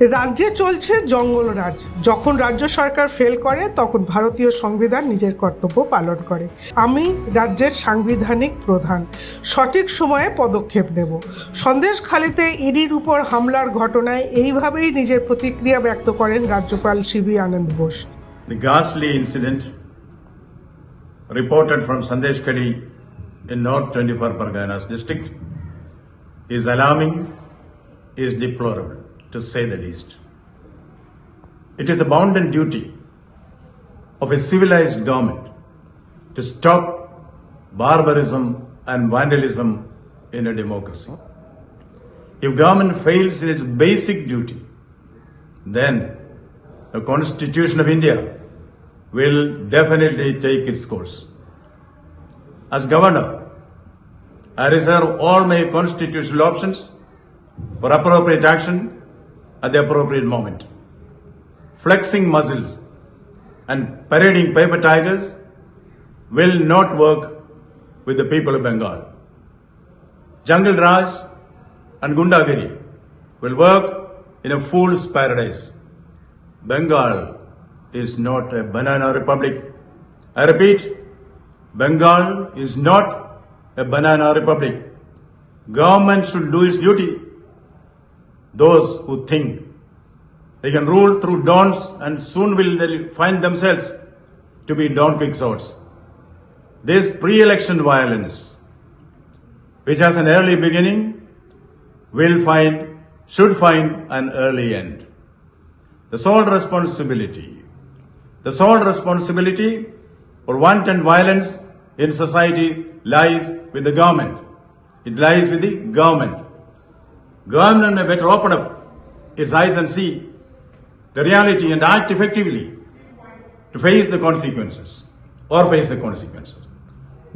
রাজ্যে চলছে জঙ্গলরাজ। যখন রাজ্য সরকার ফেল করে তখন ভারতীয় সংবিধান নিজের কর্তব্য পালন করে। আমি রাজ্যের সাংবিধানিক প্রধান, সঠিক সময়ে পদক্ষেপ নেব। সন্দেশখালিতে ইডির উপর হামলার ঘটনায় এইভাবেই নিজের প্রতিক্রিয়া ব্যক্ত করেন রাজ্যপাল C V Ananda Bose. The ghastly incident reported from Sandeshkhali in North 24 Parganas district is alarming, is deplorable, to say the least. It is the bounden duty of a civilized government to stop barbarism and vandalism in a democracy. If government fails in its basic duty, then the Constitution of India will definitely take its course. As governor, I reserve all my constitutional options for appropriate action at the appropriate moment. Flexing muscles and parading paper tigers will not work with the people of Bengal. Jungle Raj and Gundagiri will work in a fool's paradise. Bengal is not a banana republic. I repeat, Bengal is not a banana republic. Government should do its duty. Those who think they can rule through dawns and soon will they find themselves to be Don Quixotes. This pre-election violence, which has an early beginning, should find an early end. The sole responsibility for wanton violence in society lies with the government. It lies with the government. Government may better open up its eyes and see the reality and act effectively to face the consequences.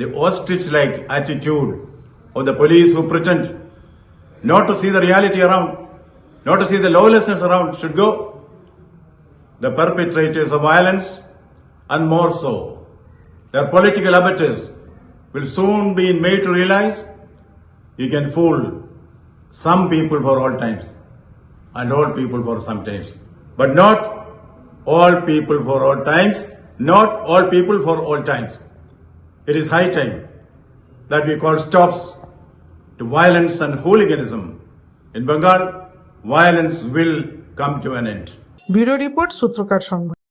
The ostrich-like attitude of the police who pretend not to see the reality around, not to see the lawlessness around should go. The perpetrators of violence, and more so, their political abettors, will soon be made to realize you can fool some people for all times and all people for some times, but not all people for all times, not all people for all times. It is high time that we call stops to violence and hooliganism. In Bengal, violence will come to an end. Bureau report, সূত্রকার সংবাদ।